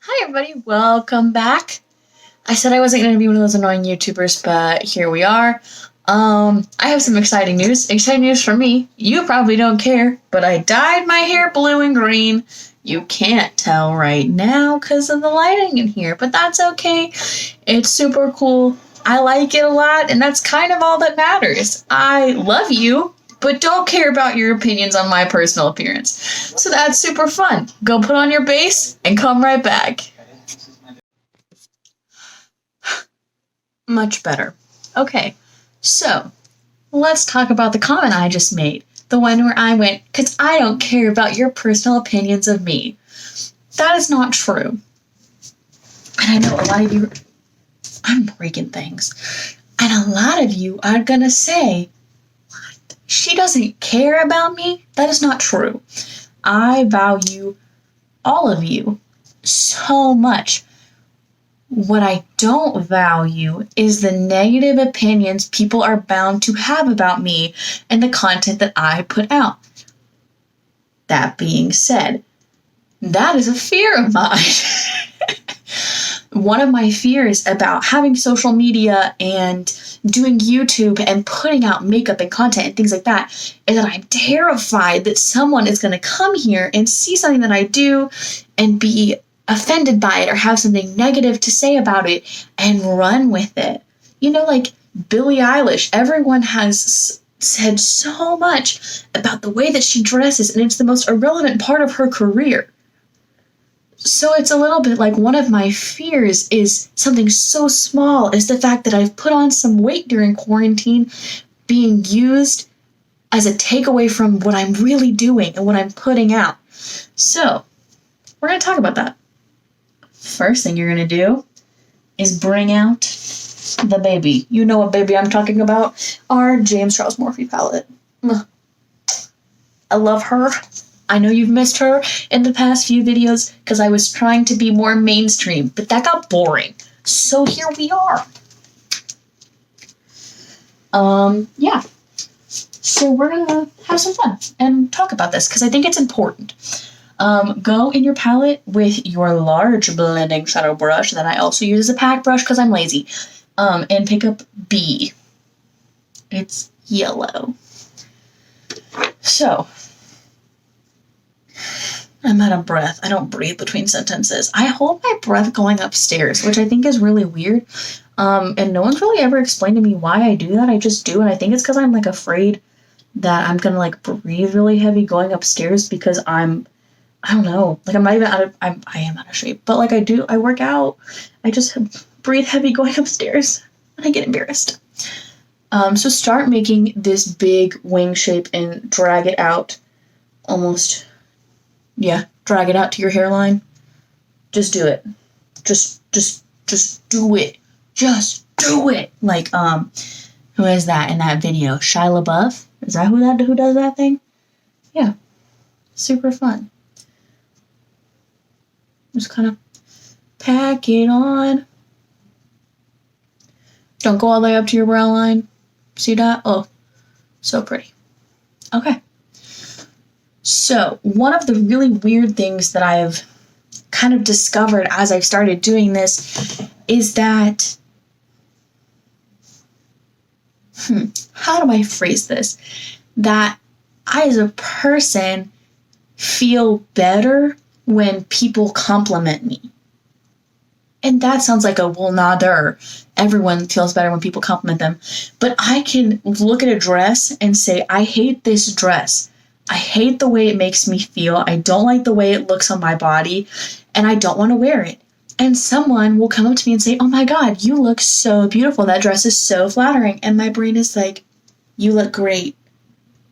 Hi everybody, welcome back. I said I wasn't going to be one of those annoying YouTubers, but here we are. I have some exciting news. Exciting news for me. You probably don't care, but I dyed my hair blue and green. You can't tell right now because of the lighting in here, but that's okay. It's super cool. I like it a lot, and that's kind of all that matters. I love you, but don't care about your opinions on my personal appearance. So that's super fun. Go put on your base and come right back. Much better. Okay, so let's talk about the comment I just made. The one where I went, because I don't care about your personal opinions of me. That is not true. And I know a lot of you, I'm breaking things. And a lot of you are going to say, what? She doesn't care about me? That is not true. I value all of you so much. What I don't value is the negative opinions people are bound to have about me and the content that I put out. That being said, that is a fear of mine. One of my fears about having social media and doing YouTube and putting out makeup and content and things like that is that I'm terrified that someone is going to come here and see something that I do and be offended by it or have something negative to say about it and run with it. You know, like Billie Eilish, everyone has said so much about the way that she dresses, and it's the most irrelevant part of her career. So it's a little bit like one of my fears is something so small as the fact that I've put on some weight during quarantine being used as a takeaway from what I'm really doing and what I'm putting out. So we're going to talk about that. First thing you're going to do is bring out the baby. You know what baby I'm talking about. Our James Charles Morphe palette. I love her. I know you've missed her in the past few videos because I was trying to be more mainstream, but that got boring. So here we are. Yeah. So we're going to have some fun and talk about this because I think it's important. Go in your palette with your large blending shadow brush that I also use as a pack brush because I'm lazy. And pick up B. It's yellow. So, I'm out of breath. I don't breathe between sentences. I hold my breath going upstairs, which I think is really weird. And no one's really ever explained to me why I do that. I just do, and I think it's because I'm, afraid that I'm gonna, breathe really heavy going upstairs because I don't know. I'm not even I am out of shape. But, I work out. I just breathe heavy going upstairs, and I get embarrassed. So start making this big wing shape and drag it out almost... Yeah, drag it out to your hairline. Just do it. Just do it. Just do it. Who is that in that video? Shia LaBeouf? Is that who does that thing? Yeah. Super fun. Just kind of pack it on. Don't go all the way up to your brow line. See that? Oh, so pretty. Okay. So, one of the really weird things that I've kind of discovered as I've started doing this is that, how do I phrase this? That I, as a person, feel better when people compliment me. And that sounds like everyone feels better when people compliment them. But I can look at a dress and say, I hate this dress. I hate the way it makes me feel. I don't like the way it looks on my body, and I don't want to wear it. And someone will come up to me and say, oh my God, you look so beautiful. That dress is so flattering. And my brain is like, you look great.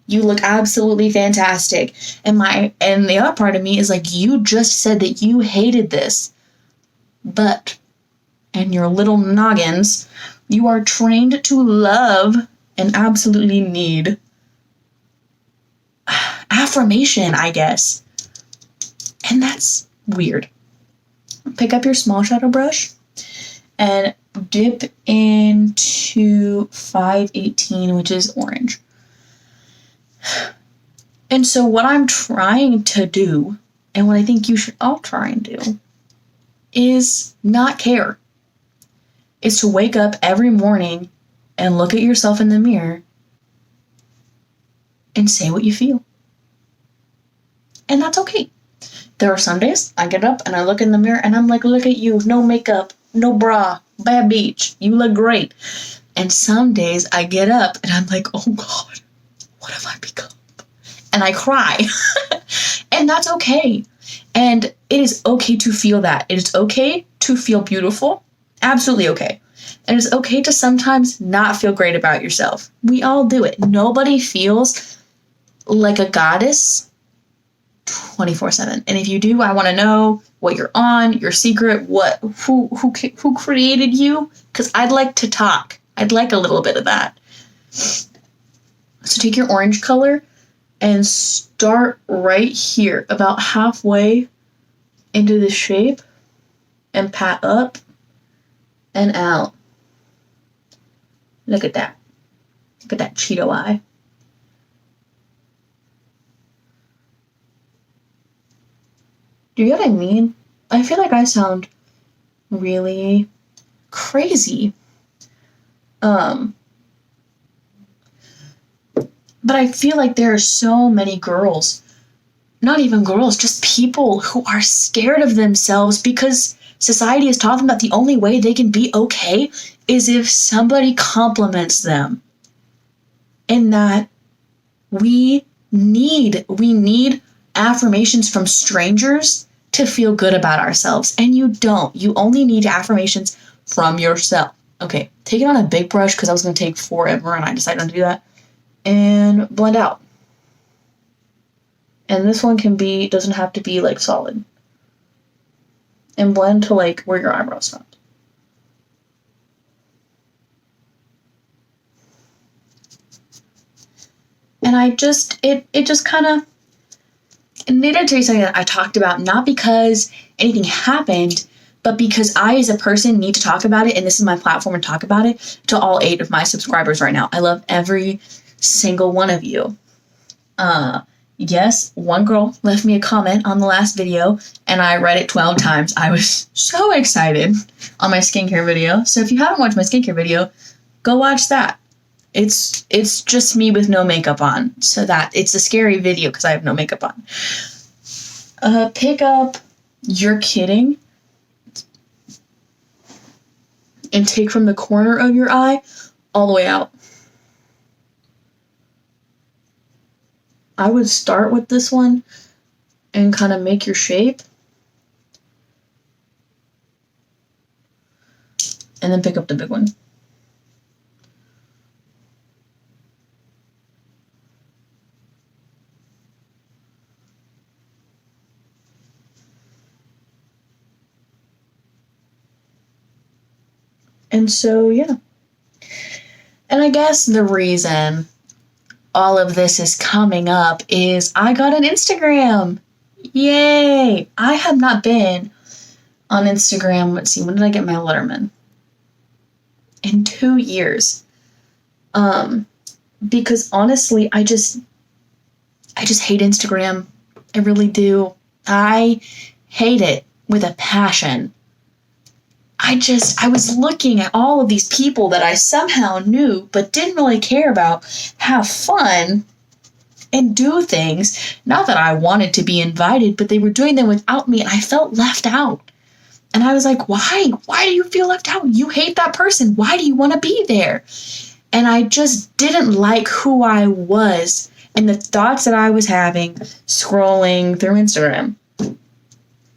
You look absolutely fantastic. And the other part of me is like, you just said that you hated this. But in your little noggins, you are trained to love and absolutely need affirmation, I guess. And that's weird. Pick up your small shadow brush and dip into 518, which is orange. And so what I'm trying to do, and what I think you should all try and do, is not care. It's to wake up every morning and look at yourself in the mirror and say what you feel. And that's okay. There are some days I get up and I look in the mirror and I'm like, look at you, no makeup, no bra, bad beach, you look great. And some days I get up and I'm like, oh God, what have I become? And I cry. And that's okay. And it is okay to feel that. It is okay to feel beautiful. Absolutely okay. And it's okay to sometimes not feel great about yourself. We all do it. Nobody feels like a goddess 24/7. And if you do, I want to know what you're on, your secret, who created you, because I'd like to talk. I'd like a little bit of that. So take your orange color and start right here, about halfway into the shape, and pat up and out. Look at that. Look at that Cheeto eye. Do you get what I mean? I feel like I sound really crazy. But I feel like there are so many girls, not even girls, just people who are scared of themselves because society has taught them that the only way they can be okay is if somebody compliments them. And that we need affirmations from strangers to feel good about ourselves. And you don't. You only need affirmations from yourself. Okay, take it on a big brush because I was going to take forever and I decided not to do that. And blend out. And this one doesn't have to be like solid. And blend to like where your eyebrows stop. And it just kind of needed to be something that I talked about, not because anything happened, but because I, as a person, need to talk about it, and this is my platform to talk about it to all 8 of my subscribers right now. I love every single one of you. Yes, one girl left me a comment on the last video, and I read it 12 times. I was so excited on my skincare video. So if you haven't watched my skincare video, go watch that. It's just me with no makeup on, so that it's a scary video because I have no makeup on. Pick up You're Kidding and take from the corner of your eye all the way out. I would start with this one and kind of make your shape. And then pick up the big one. And so, yeah. And I guess the reason all of this is coming up is I got an Instagram. Yay! I have not been on Instagram. Let's see, when did I get my Letterman? In 2 years. Because honestly, I just hate Instagram. I really do. I hate it with a passion. I was looking at all of these people that I somehow knew but didn't really care about have fun and do things. Not that I wanted to be invited, but they were doing them without me and I felt left out. And I was like, why? Why do you feel left out? You hate that person. Why do you want to be there? And I just didn't like who I was and the thoughts that I was having scrolling through Instagram.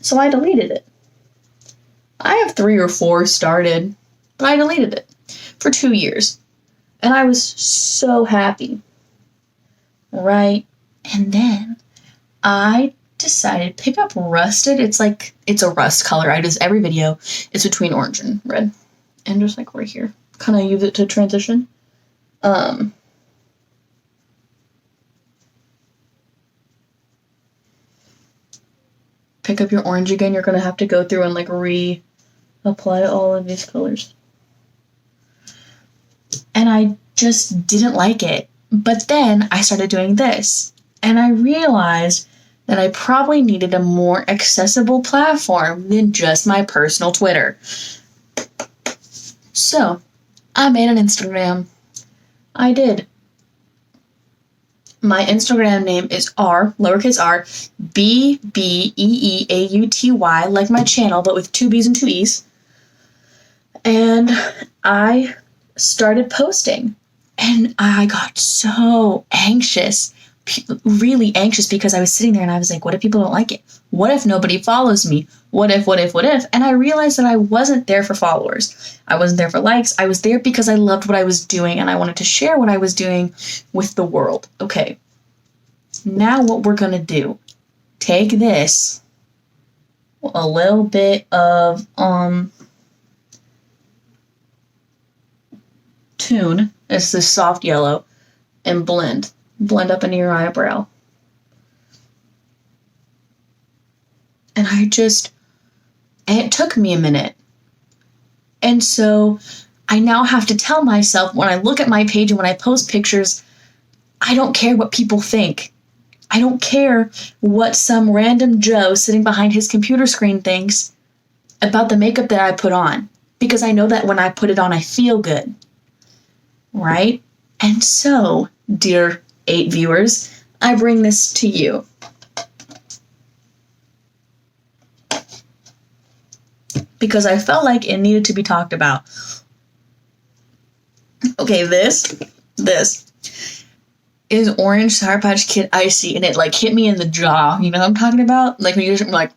So I deleted it. I have 3 or 4 started, but I deleted it for 2 years. And I was so happy. Right? And then I decided to pick up Rusted. It's a rust color. I do this every video. It's between orange and red. And just like right here. Kind of use it to transition. Pick up your orange again. You're going to have to go through and like apply all of these colors. And I just didn't like it. But then I started doing this. And I realized that I probably needed a more accessible platform than just my personal Twitter. So, I made an Instagram. I did. My Instagram name is lowercase r, BBEEAUTY, like my channel, but with 2 B's and 2 E's. And I started posting. And I got so anxious, really anxious, because I was sitting there and I was like, what if people don't like it? What if nobody follows me? What if? And I realized that I wasn't there for followers. I wasn't there for likes. I was there because I loved what I was doing and I wanted to share what I was doing with the world. Okay, now what we're going to do, take this, a little bit of Tune, it's this soft yellow, and blend up into your eyebrow. And it took me a minute. And so I now have to tell myself, when I look at my page and when I post pictures, I don't care what people think. I don't care what some random Joe sitting behind his computer screen thinks about the makeup that I put on. Because I know that when I put it on, I feel good. Right? And so, dear 8 viewers, I bring this to you. Because I felt like it needed to be talked about. Okay, this is Orange Sour Patch Kid Icy, and it like hit me in the jaw. You know what I'm talking about? Like when you're like,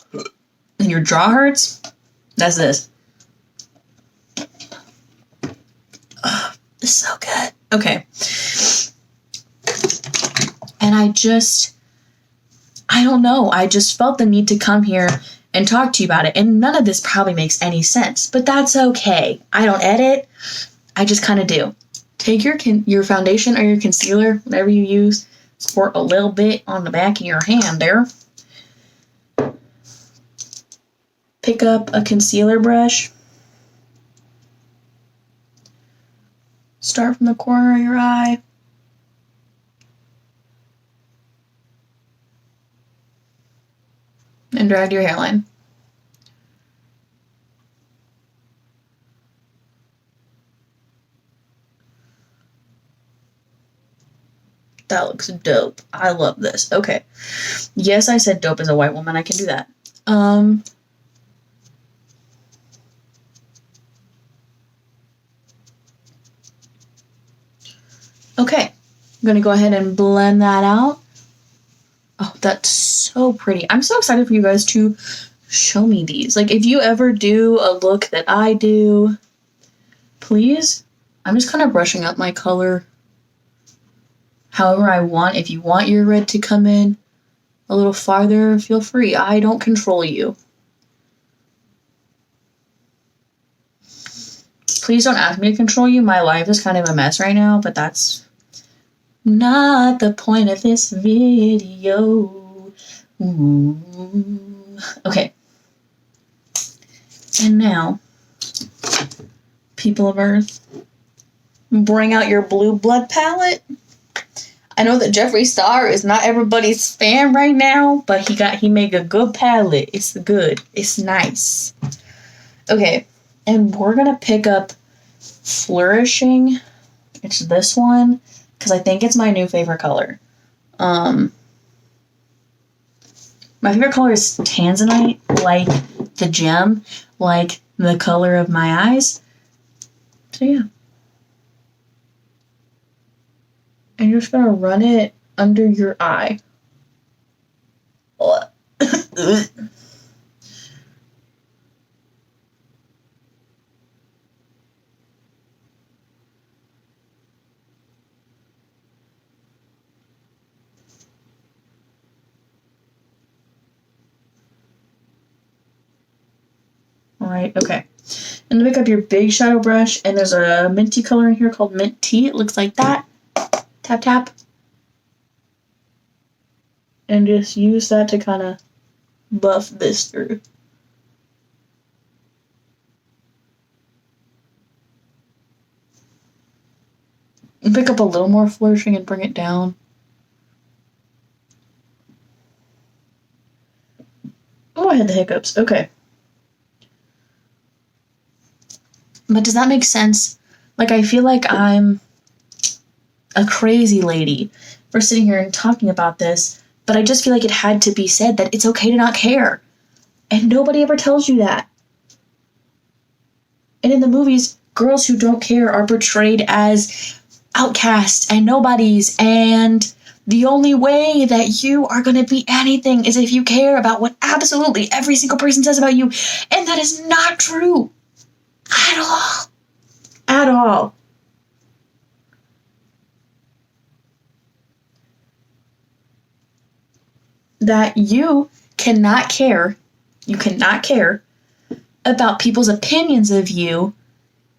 and your jaw hurts? That's this. Oh, this is so good. Okay. And I don't know. I just felt the need to come here and talk to you about it. And none of this probably makes any sense, but that's okay. I don't edit. I just kind of do. Take your foundation or your concealer, whatever you use, squirt a little bit on the back of your hand there. Pick up a concealer brush. Start from the corner of your eye. And drag your hairline. That looks dope. I love this. Okay. Yes, I said dope as a white woman. I can do that. Okay. I'm going to go ahead and blend that out. Oh, that's so pretty. I'm so excited for you guys to show me these. Like, if you ever do a look that I do, please, I'm just kind of brushing up my color however I want. If you want your red to come in a little farther, feel free. I don't control you. Please don't ask me to control you. My life is kind of a mess right now, but that's not the point of this video. Ooh. Okay. And now, people of Earth, bring out your blue blood palette. I know that Jeffree Star is not everybody's fan right now, but he made a good palette. It's good. It's nice. Okay, and we're gonna pick up Flourishing. It's this one, because I think it's my new favorite color. My favorite color is Tanzanite, like the gem, like the color of my eyes. So yeah. And you're just gonna run it under your eye. Alright, okay. And then pick up your big shadow brush, and there's a minty color in here called Mint Tea. It looks like that. Tap, tap. And just use that to kind of buff this through. And pick up a little more Flourishing and bring it down. I had the hiccups. Okay. But does that make sense? Like, I feel like I'm a crazy lady for sitting here and talking about this, but I just feel like it had to be said that it's okay to not care. And nobody ever tells you that. And in the movies, girls who don't care are portrayed as outcasts and nobodies, and the only way that you are going to be anything is if you care about what absolutely every single person says about you. And that is not true. At all. At all. That you cannot care about people's opinions of you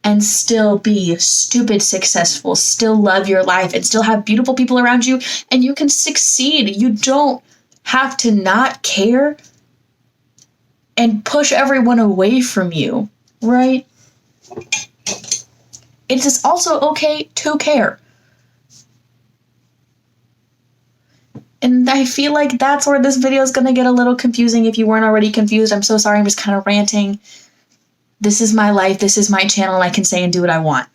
and still be stupid successful, still love your life, and still have beautiful people around you, and you can succeed. You don't have to not care and push everyone away from you, right? It is also okay to care. And I feel like that's where this video is going to get a little confusing. If you weren't already confused, I'm so sorry. I'm just kind of ranting. This is my life. This is my channel. I can say and do what I want.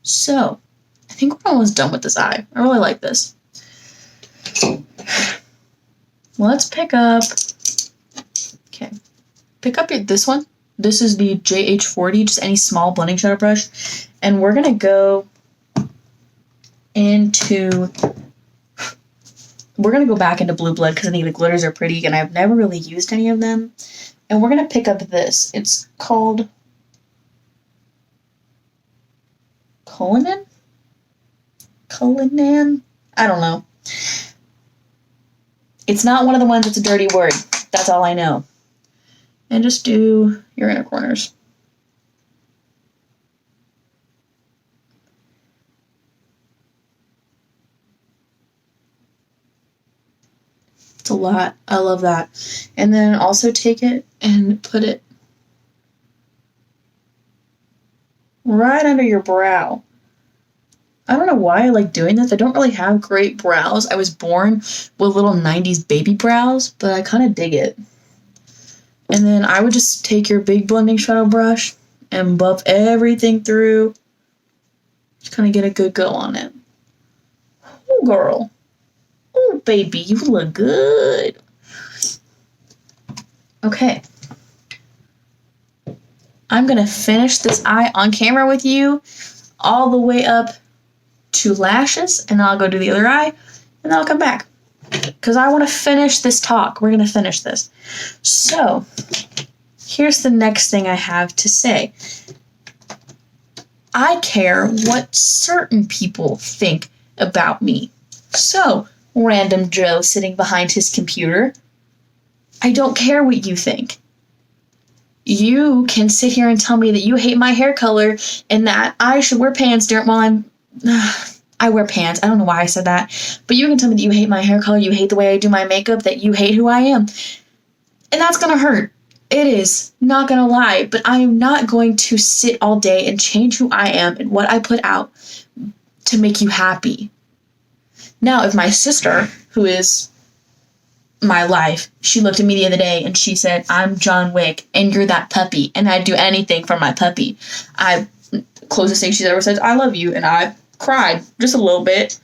So, I think we're almost done with this eye. I really like this. Let's pick up... Okay. Pick up this one. This is the JH40, just any small blending shadow brush. And we're going to go into... We're going to go back into Blue Blood because I think the glitters are pretty and I've never really used any of them. And we're going to pick up this. It's called Cullinan? I don't know. It's not one of the ones that's a dirty word. That's all I know. And just do your inner corners. It's a lot. I love that. And then also take it and put it right under your brow. I don't know why I like doing this. I don't really have great brows. I was born with little 90s baby brows, but I kind of dig it. And then I would just take your big blending shadow brush and buff everything through. Just kind of get a good go on it. Oh, girl. Oh, baby, you look good. Okay. I'm going to finish this eye on camera with you all the way up to lashes, and I'll go do the other eye, and then I'll come back. Because I want to finish this talk. We're going to finish this. So, here's the next thing I have to say. I care what certain people think about me. So, random Joe sitting behind his computer, I don't care what you think. You can sit here and tell me that you hate my hair color and that I should wear pants while I'm... I wear pants. I don't know why I said that. But you can tell me that you hate my hair color, you hate the way I do my makeup, that you hate who I am. And that's going to hurt. It is. Not going to lie. But I am not going to sit all day and change who I am and what I put out to make you happy. Now, if my sister, who is my life, she looked at me the other day and she said, I'm John Wick and you're that puppy and I'd do anything for my puppy. Closest thing she's ever said, I love you, and I cried just a little bit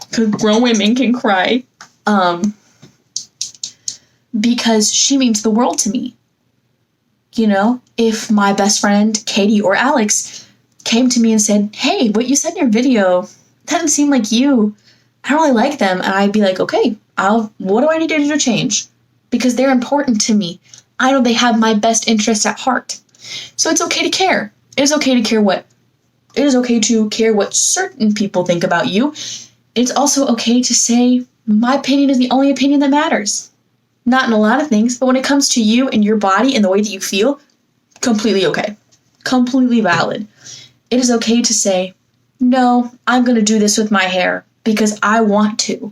because grown women can cry because she means the world to me. You know, if my best friend Katie or Alex came to me and said, hey, what you said in your video doesn't seem like you, I don't really like them, and I'd be like, okay, what do I need to do to change? Because they're important to me. I know they have my best interests at heart. So it's okay to care. It is okay to care what certain people think about you. It's also okay to say, my opinion is the only opinion that matters. Not in a lot of things, but when it comes to you and your body and the way that you feel, completely okay. Completely valid. It is okay to say, no, I'm going to do this with my hair because I want to.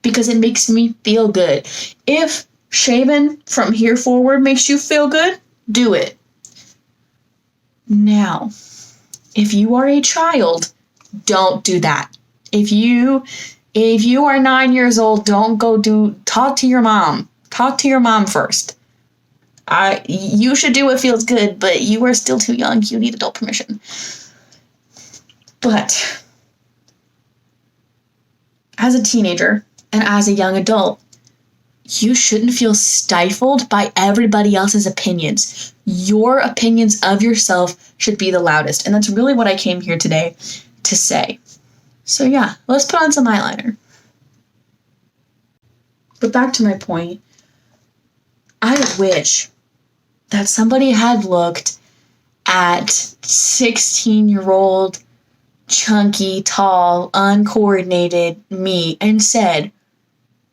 Because it makes me feel good. If shaven from here forward makes you feel good, do it. Now, if you are a child, don't do that. If you If you are 9 years old, don't go talk to your mom. Talk to your mom first. You should do what feels good, but you are still too young. You need adult permission. But as a teenager and as a young adult, you shouldn't feel stifled by everybody else's opinions. Your opinions of yourself should be the loudest. And that's really what I came here today to say. So yeah, let's put on some eyeliner. But back to my point, I wish that somebody had looked at 16-year-old, chunky, tall, uncoordinated me and said,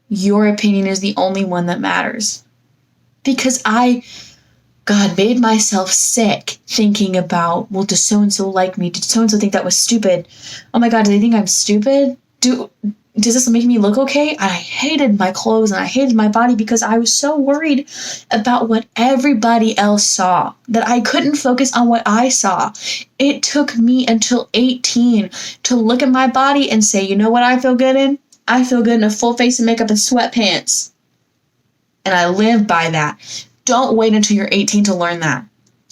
your opinion is the only one that matters. Because God, made myself sick thinking about, well, does so-and-so like me? Did so-and-so think that was stupid? Oh my God, do they think I'm stupid? Does this make me look okay? And I hated my clothes and I hated my body because I was so worried about what everybody else saw that I couldn't focus on what I saw. It took me until 18 to look at my body and say, you know what I feel good in? I feel good in a full face of makeup and sweatpants. And I live by that. Don't wait until you're 18 to learn that.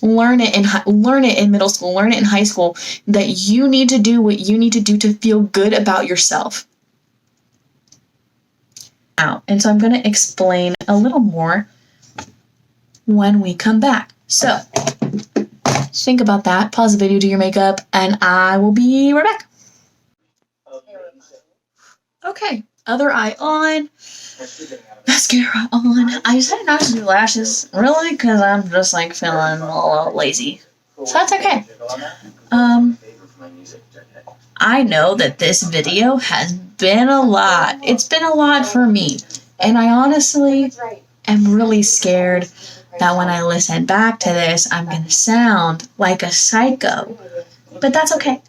Learn it in middle school, learn it in high school, that you need to do what you need to do to feel good about yourself. And so I'm going to explain a little more when we come back. So think about that, pause the video, do your makeup, and I will be right back. Okay, other eye on, mascara on. I decided not to do lashes, really, because I'm just like feeling a little lazy. So that's okay. I know that this video has been a lot. It's been a lot for me. And I honestly am really scared that when I listen back to this, I'm going to sound like a psycho. But that's okay.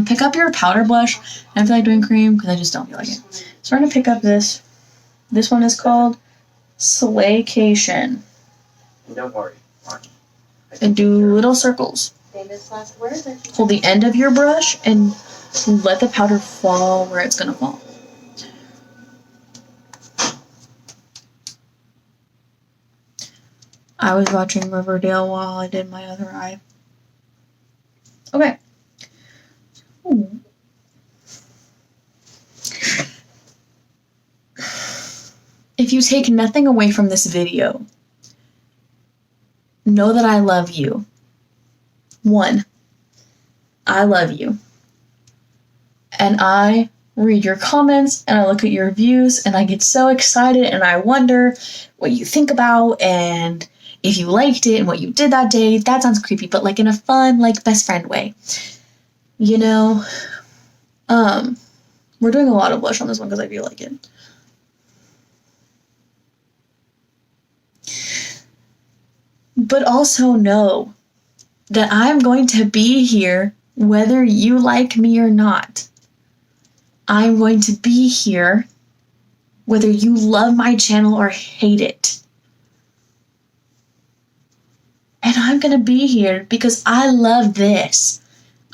Pick up your powder blush. I don't feel like doing cream because I just don't feel like it. So we're going to pick up this. This one is called Slaycation. Don't worry. And do little circles. Hold the end of your brush and let the powder fall where it's going to fall. I was watching Riverdale while I did my other eye. Okay. Ooh. If you take nothing away from this video, know that I love you. 1, I love you. And I read your comments and I look at your reviews and I get so excited and I wonder what you think about and if you liked it and what you did that day. That sounds creepy, but like in a fun, like best friend way. You know, we're doing a lot of blush on this one because I feel like it. But also know that I'm going to be here whether you like me or not. I'm going to be here whether you love my channel or hate it. And I'm going to be here because I love this.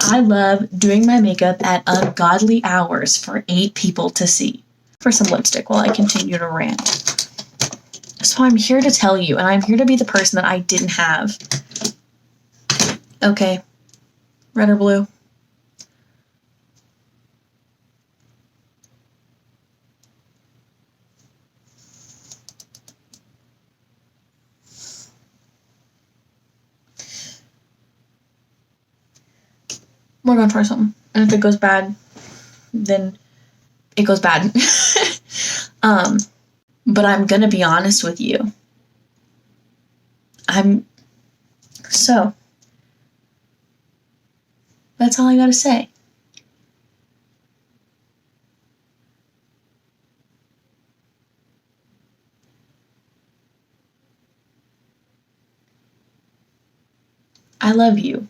I love doing my makeup at ungodly hours for 8 people to see. For some lipstick while I continue to rant. So I'm here to tell you, and I'm here to be the person that I didn't have. Okay. Red or blue? We're gonna try something. And if it goes bad, then it goes bad. But I'm gonna be honest with you. So that's all I gotta say. I love you.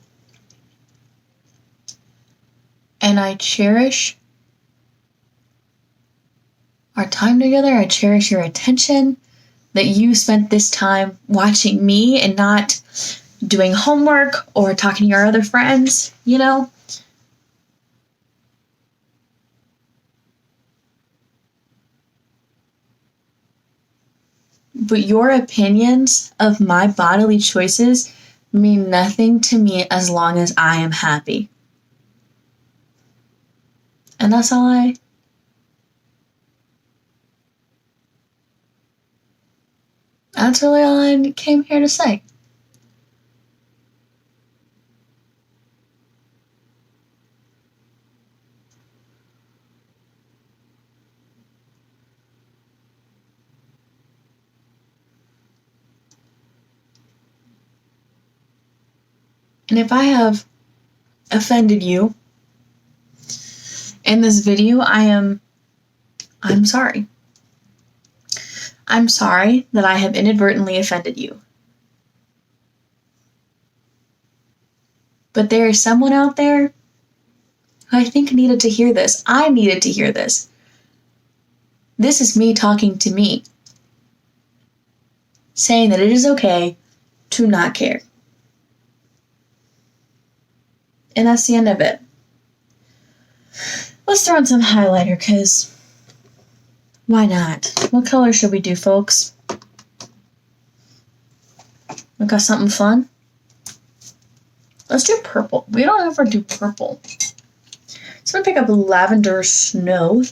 And I cherish our time together. I cherish your attention, that you spent this time watching me and not doing homework or talking to your other friends, you know? but your opinions of my bodily choices mean nothing to me as long as I am happy. And that's really all I came here to say. And if I have offended you in this video, I'm sorry. I'm sorry that I have inadvertently offended you. But there is someone out there who I think needed to hear this. I needed to hear this. This is me talking to me, saying that it is okay to not care. And that's the end of it. Let's throw in some highlighter, because why not? What color should we do, folks? We got something fun? Let's do purple. We don't ever do purple. So I'm going to pick up Lavender Snow.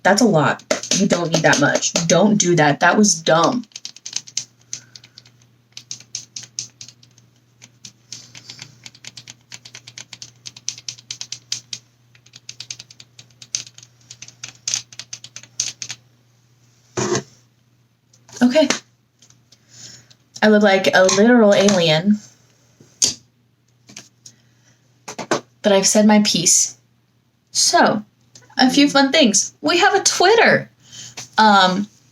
That's a lot. You don't need that much. Don't do that. That was dumb. Okay. I look like a literal alien. But I've said my piece. So, a few fun things. We have a Twitter.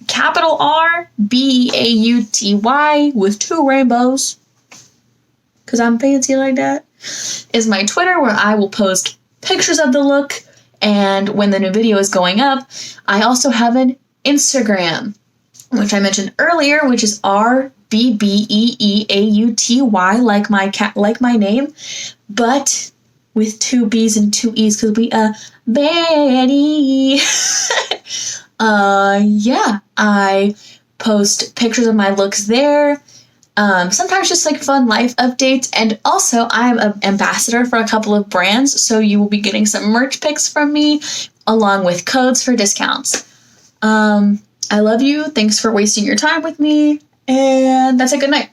Capital R BAUTY with 2 rainbows. Because I'm fancy like that. Is my Twitter, where I will post pictures of the look. And when the new video is going up, I also have an Instagram, which I mentioned earlier, which is RBBEEAUTY, like my name, but with 2 B's and 2 E's, because we Betty. Yeah, I post pictures of my looks there. Sometimes just like fun life updates, and also I'm an ambassador for a couple of brands, so you will be getting some merch pics from me, along with codes for discounts. I love you. Thanks for wasting your time with me. And that's a good night.